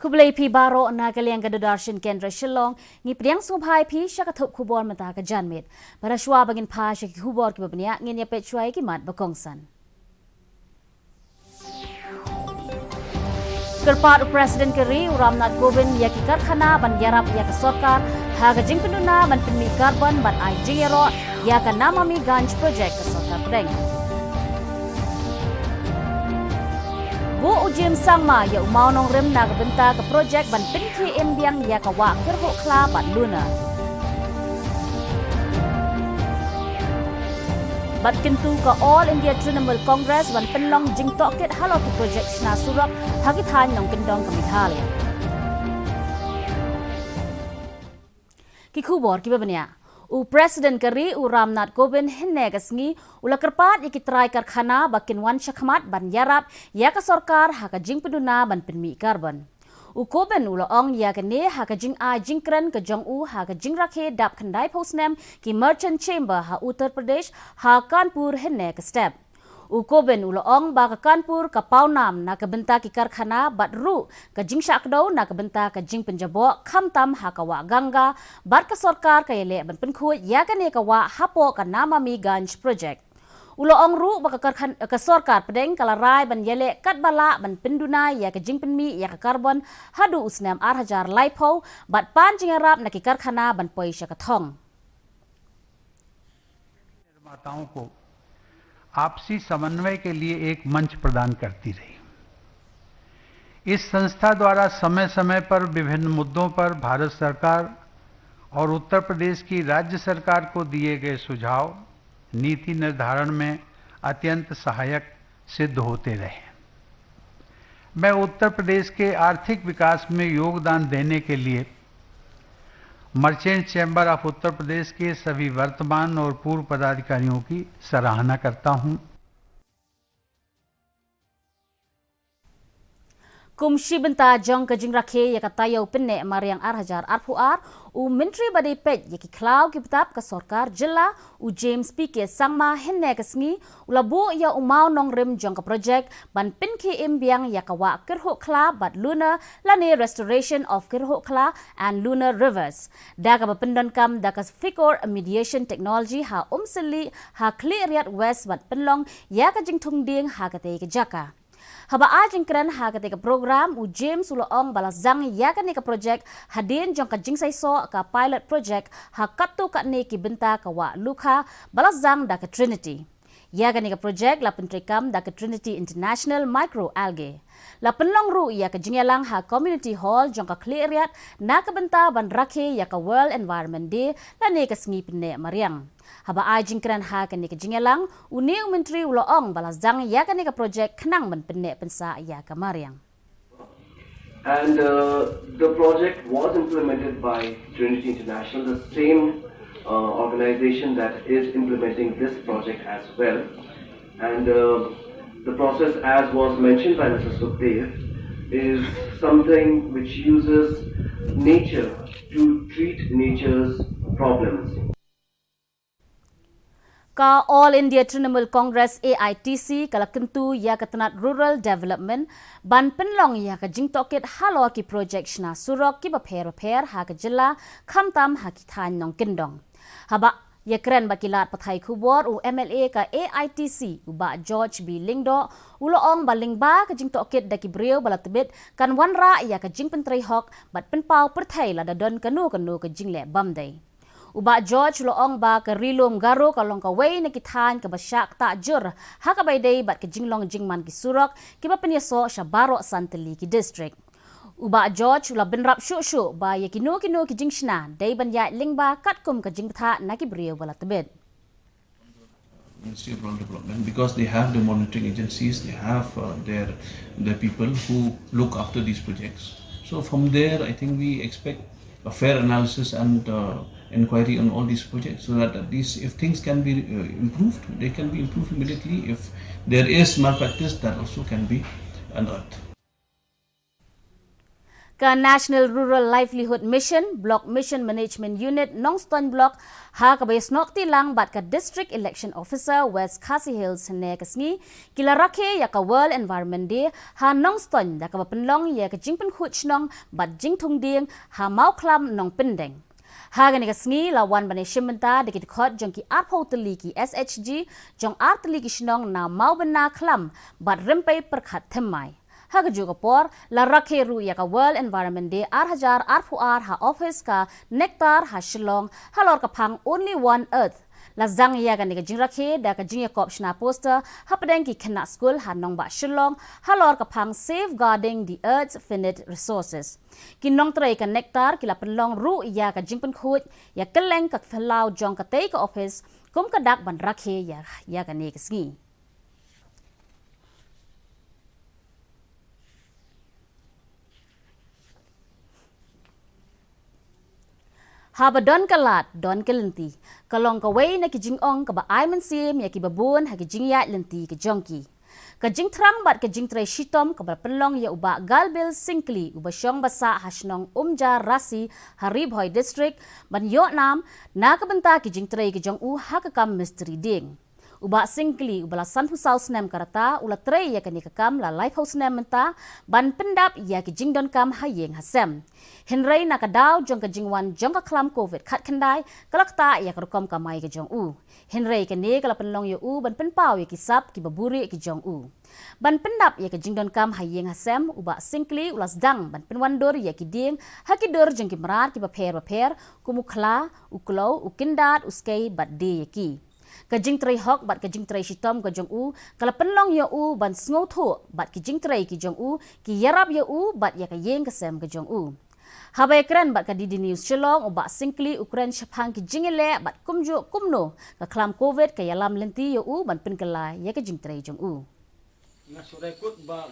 Kublai pi baro na kaliang darshan kendra Shillong ngi priang subhai pi syakathop kubor mata ka janmit. Para shwa bagin pa syaki kubor ki babniya ngin ya pet shwai ki mat bakongsan. Kerpat Presiden Keri Ramnath Kovind ya ki karkhana ban yarap ya ka sarkar ha ka jing penduna ban penmi carbon ban ai jingero ya ka namami ganj project ka sarkar pedeng. Bu ujem sangma ya umau nong rem na benta ke projek ban pinki embiang ya ka wa kerho kla ban luna. Bat kintu ka All India Trinamool Congress ban penlong jing toket halo ki projek Shna Surak hagithan nong kendong ka Meghalaya. Ki khubor ki babanya. Presiden Keri Ramnath Kovind hinne kasngi ula kerpat ikitrai karkhana bakin wan syakmat ban yarap ya ka sarkar ha ka jing peduna ban penmi carbon. Kovind ula ong ya ka ne ha ka jing a jing kren ka jong ha ka jing rakhe dap khandai postnem ki merchant chamber ha Uttar Pradesh ha Kanpur hinne ka step. Kovind ula ong ba ka Kanpur ka paunam na ka benta ki karkhana bat ru ka jing syakdo na ka benta ka jing penjabo khamtam ha ka wa ganga bat ka sarkar ka yele ban penkhu ya ka ne ka wa hapo ka namami ganj project. Ula ong ru ba ka karkhan ka sarkar pedeng kala rai ban yele kat bala ban penduna ya ka jing penmi ya ka carbon hadu usnam 8000 laipo bat pan jing arab na ki karkhana ban poi sya ka thong. निर्माताओं को आपसी समन्वय के लिए एक मंच प्रदान करती रही। इस संस्था द्वारा समय समय पर विभिन्न मुद्दों पर भारत सरकार और उत्तर प्रदेश की राज्य सरकार को दिए गए सुझाव नीति निर्धारण में अत्यंत सहायक सिद्ध होते रहे। मैं उत्तर प्रदेश के आर्थिक विकास में योगदान देने के लिए मर्चेंट चैम्बर ऑफ उत्तर प्रदेश के सभी वर्तमान और पूर्व पदाधिकारियों की सराहना करता हूं। Kumshi benta jong ka jing rakhe ya ka tayo penne mariang 8000 arpuar menteri badai pet ya ki klau ki betap ka sarkar jilla James PK sangma henne kasngi ulabu ya umau nong rem jong ka project ban pinki embiang ya ka wa kerho kla bat lunar lane restoration of kerho kla and lunar rivers da ka pendon kam da ka fikor mediation technology ha umseli ha cleariat west bat penlong ya ka jing thung ding ha ka te ka jaka. Haba ajing keren ha ka program James uloong balazang ya ka ni ka project hadin jong ka jingsay so ka pilot project ha katu ka ni ki benta ka wa lukha balazang da ka Trinity. Ya ka ni ka project la pentrikam da ka Trinity International Microalgae. La penlong ru ya ka jingyalang ha community hall jong ka cleariat na ka benta ban rakhe ya ka World Environment Day la ni ka sngi pinne mariang. Haba ajing keren ha ka ni ka jingyalang uniu menteri uloong balazang ya ka ni ka project khnang ban pinne pensa ya ka mariang. And the project was implemented by Trinity International, the same organization that is implementing this project as well. And the process, as was mentioned by Mr. Sukhdev, is something which uses nature to treat nature's problems. Ka All India Trinamool Congress AITC kala kentu ya ketenat rural development ban penlong ya ka jing toket halo ki project Shna Surak ki baper ha ka jilla khamtam ha ki than nong kendong. Haba ya keren bakilat pathai khubor MLA ka AITC uba George B Lingdo uloong balingba ka jing toket da ki brio balatbit kan wanra ya ka jing pentrai hok bat penpau perthai la dadon kanu ka jing le bamdai. Uba George loong ba ka rilom garo ka long ka way na kithan ka basyak ta jur ha ka bayday bat ka jinglong jingman ki Surak ki ba penyaso sya baro santali ki district. Uba George la benrap syu ba ya kino ki jingshna day ban ya lingba katkum ka jingtha na ki brio bala tebet. Ministry of Rural Development, because they have the monitoring agencies, they have their people who look after these projects. So from there, I think we expect a fair analysis and inquiry on all these projects, so that at least if things can be improved, they can be improved immediately. If there is malpractice, that also can be unearthed. Ka National Rural Livelihood Mission Block Mission Management Unit Nongston Block ha ka bayas nokti lang bat ka District Election Officer West Khasi Hills ne kasngi kila rakhe ya ka World Environment Day ha Nongston da ka penlong ya ka jingpen khuch nong bat jing thung ding ha mau klam nong pendeng ha gani kasngi lawan bane shimenta de ki khot jong ki art hoteli ki SHG jong art li ki shnong na mau bena klam bat rempai perkhat themai Haga juga por la rakhe ru ya ka World Environment Day Hajar Arpuar ha office ka Nectar ha Shillong halor ka phang only one earth la zang ya ka ni ka jing rakhe da ka jing ya kop shna poster ha padeng ki khana school ha nong ba Shillong halor ka phang safeguarding the earth's finite resources ki nong trai ka Nectar ki la penlong ru ya ka jing pen khut ya keleng ka phlau jong ka tei ka office kum ka dak ban rakhe ya ka ni ka sngi Haba don kalat don kelenti kalong ka way na kijing ong ka ba ay man sim ya ki babun ha kijing ya lenti ka jongki ka jing trang bat ka jing tray shitom ka ba penlong ya uba galbil singkli uba syong basa hasnong umja rasi harib hoy district ban yo nam na ka benta ki jing tray ka jong u ha ka kam mystery ding uba singkli ubala sanhu saus nem karata ula tray ya kani ka kam la life house nem menta ban pendap ya ki jing don kam hayeng hasem Henry nakadaw jong ka jingwan jong ka klam covid khat khandai kalakta ya karukom kamai ka jong u Henry kani kala penlong yo u ban penpaw ya kisap ki baburi ki jong u ban pendap ya ka jingdon kam hayeng hasem uba singkli ulas dang ban penwandor ya ki ding hakidor jong ki marat ki baper kumukla uklo ukindat uskei bat de ya ki Kajing tray hok bat kajing tray shitom ka jong u kala penlong yo u ban sngo tho bat ki jing tray ki jong u ki yarap yo u bat ya ka yeng ka sem ka jong u Habai kren bat ka Didi News Shillong u bat singkli ukren shapang ki jingile bat kumjo kumno ka klam covid ka yalam lenti yo u ban penkala ya ka jing tray jong u nga surai kut ba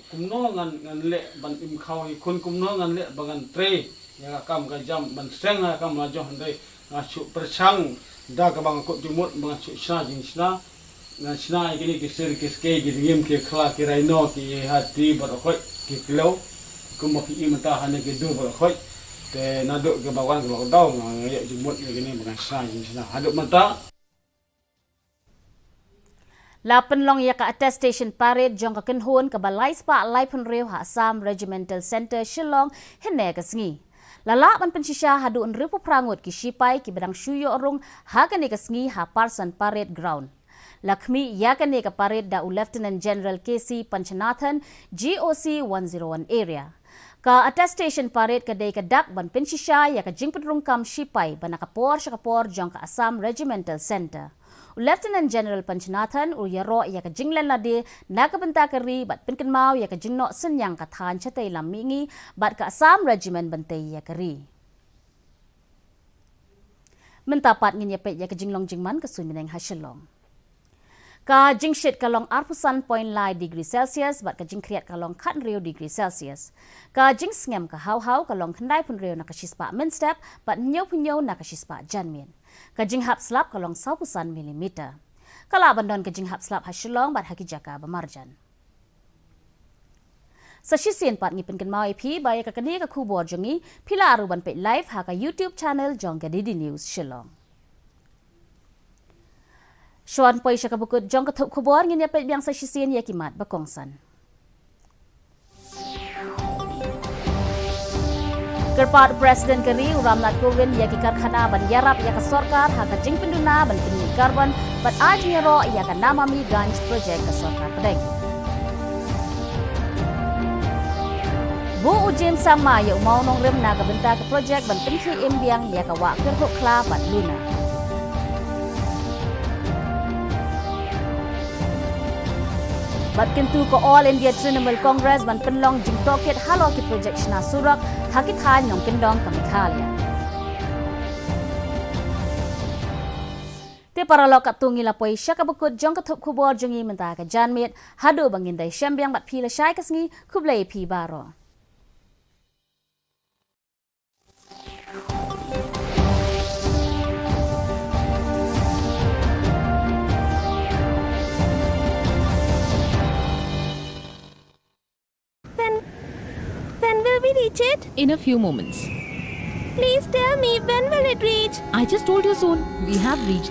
kumno ngan le ban im khaw kun kumno ngan le bangan tray ya kam ka jam ban streng ka kam la jo handai nga chu persang da ka bang ko jumut bang sna jing sna na sna gini ki ser ki ske gi yim ki khla ki raino ki hati bar khoi ki klo kum ki imta hane ki du bar khoi te na do ke bawan ko daw nga ye jumut gini bang sna jing sna hadu mata La penlong ya ka attestation parade jong ka kenhon ka balai spa lai pun reu ha Assam Regimental Center Shillong hene ka sngi Lala ban pensisya hadu en ripu prangut ki shipai ki bedang shuyo orung ha kane ka sngi ha Parson Parade Ground. Lakmi ya kane ka parade da u Lieutenant General Khasi Panchanathan GOC 101 area. Ka attestation parade ka day ka dak ban pensisya ya ka jingpet rungkam shipai ban nakapor syakapor jong ka Assam Regimental Center. Lieutenant General Panchanathan u yaro ya ka jinglen lade nakabenta kari bat pinkan mau ya ka jingno senyang ka than chatay lamingi bat ka Assam Regiment bantay ya kari. Mentapat ngin ya pet ya ka jinglong jingman ka sumineng ha Shillong. Ka jingshit kalong arpusan point lai degree Celsius bat ka jingkriat kalong khat rio degree Celsius. Ka jing sngem ka haw kalong khandai pun rio nakashispa min step bat nyaw punyaw nakashispa janmin. Kajing hap slap kalong 100 mm. Kala bandon kajing hap slap ha Shillong bat haki jaka bamarjan. Sa shisien pat ngipin kan mau ip baya ka kani ka kubor jongi pila aruban pe live ha ka YouTube channel jong ka Didi News Shillong. Shwan poi syaka bukut jong ka thup kubor ngin ya pe biang sa shisien ya kimat bakongsan. Kerpat Presiden Keri Ramnath Kovind ya ki karkhana ban yarap ya ka sorkar ha ka jing penduna ban peni karbon bat aj nyero ya ka namami ganj project ka sorkar pedeng. Bu ujem sama ya umau nong rem na ka benta ka project ban penki imbiang ya ka wa ker hokla bat luna. Bat kentu ko All India Trinamool Congress ban penlong jing toket halo ki project shna surak hakit han nong kendong kamikhalia. Te para lokap tungi lapoi syaka bukut jong ka thup kubor jongi menta ka janmit hadu bangindai syambiang bat phila syai kasngi kublai phi baro. Then will we reach it? In a few moments. Please tell me, when will it reach? I just told you soon. We have reached the